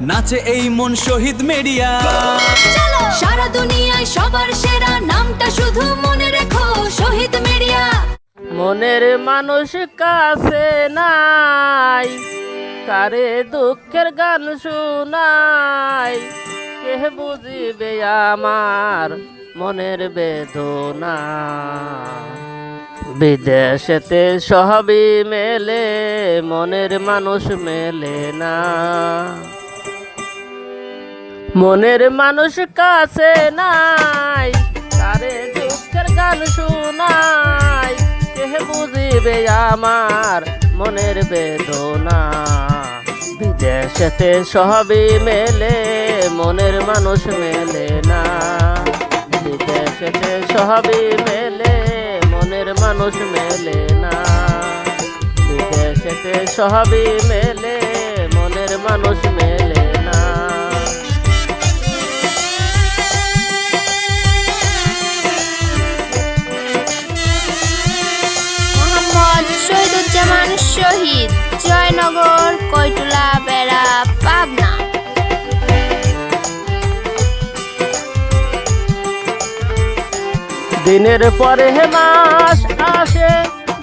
নাচে এই মন শহীদ মিডিয়া। সারা দুনিয়ায় সবার সেরা নামটা শুধু মনে রেখো, শহীদ মিডিয়া। মনের মানুষ কাছে নাই, কারে দুঃখের গান শোনাই, কে বুঝিবে আমার মনের বেদনা। বিদেশেতে সবই মেলে, মনের মানুষ মেলে না। মনের মানুষ কাছে নাই, কারে দুঃখের গান শোনাই, কে বুঝিবে আমার মনের বেদনা। বিদেশেতে সবই মেলে, মনের মানুষ মেলে না। বিদেশেতে সবই মেলে, মনের মানুষ মেলে না। বিদেশেতে সবই মেলে, মনের মানুষ মেলে না। শহীদুজ্জামান শহীদ, জয়নগর, কৈটুলা, বেড়া, পাবনা। দিনের পরে মাস আসে,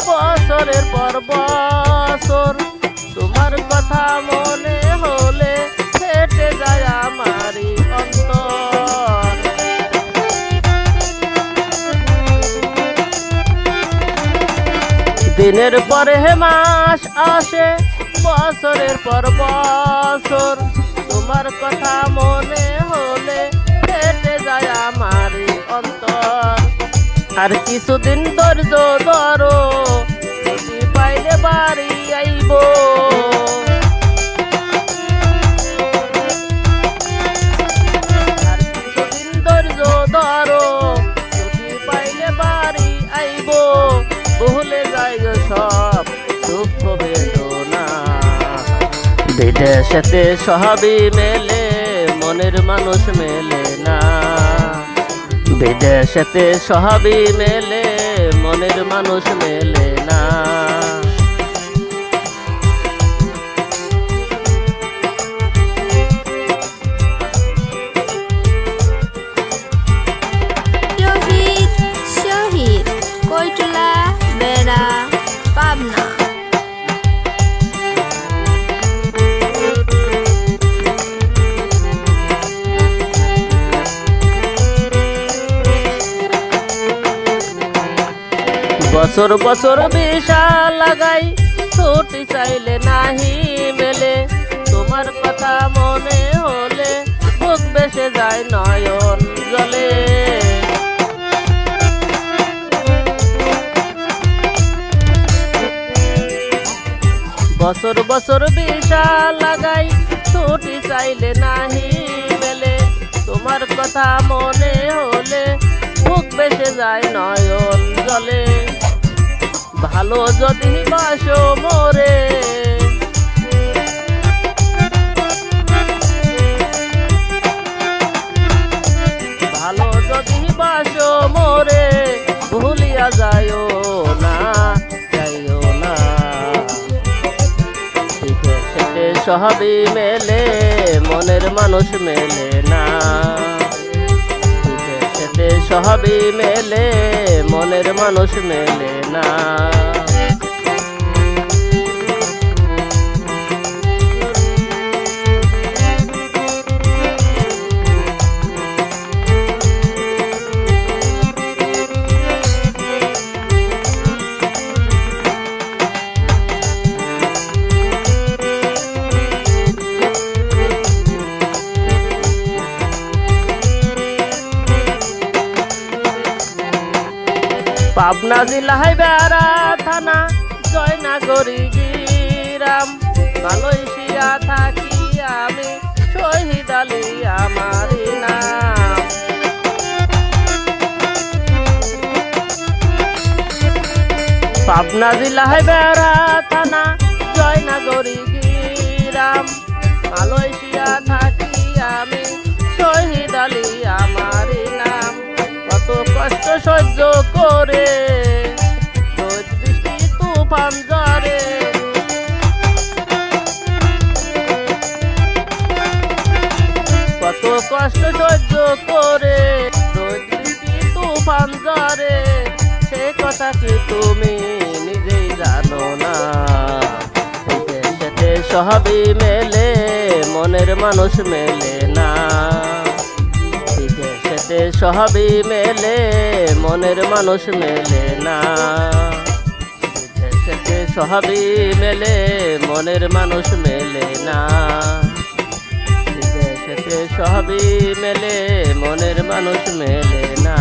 বছরের পর বছর, তোমার কথা মনে হলে ফেটে যায় আমারই অন্তর। দিনের পরে মাস আসে, বছরের পর বছর, তোমার কথা মনে হলে ফেটে যায় আমারই অন্তর। আর কিছুদিন ধৈর্য ধরো, ছুটি পাইলে বাড়ি আইব। আর কিছুদিন ধৈর্য ধরো, ছুটি পাইলে বাড়ি আইব। ভুলে যাইও সব দুঃখ বেদনা। বিদেশেতে সবই মেলে, মনের মানুষ মেলে না। বিদেশেতে সবই মেলে, মনের মানুষ মেলে না। শহীদ শহীদ, কৈটুলা, বেড়া, পাবনা। বছর বছর ভিসা লাগাই, ছুটি চাইলে নাহি মেলে। তোমার কথা মনে হলে বুক বেসে যায় নয়ন জলে। বছর বছর ভিসা লাগাই, ছুটি চাইলে নাহি মেলে। তোমার কথা মনে হলে বুক বেসে যায় নয়ন জলে। ভালো যদি বাসো মোরে, ভালো যদি বাসো মোরে, ভুলিয়া যাইও না, যাইও না। বিদেশেতে সবই মেলে, মনের মানুষ মেলে না। বিদেশেতে সবই মেলে, মনের মানুষ মেলে না। পাবনা জেলায় বেড়া থানা, জয়নগরী গ্রাম। মালয়েশিয়া থাকি আমি, শহীদ আলী আমারই নাম। পাবনা জেলায় বেড়া থানা, জয়নগরী গ্রাম। মালয়েশিয়া থাকি আমি, শহীদ আলী আমারই নাম। কত কষ্ট সহ্য করে, রোদ বৃষ্টি তুফান ঝড়ে, কষ্ট সহ্য করে রোদ বৃষ্টি তুফান ঝড়ে সে কথা কি তুমি নিজেই জানো না বিদেশেতে সবই মেলে মনের মানুষ মেলে না বিদেশেতে সবই মেলে মনের মানুষ মেলে না বিদেশেতে সবই মেলে মনের মানুষ মেলে না বিদেশেতে সবই মেলে মনের মানুষ মেলে না।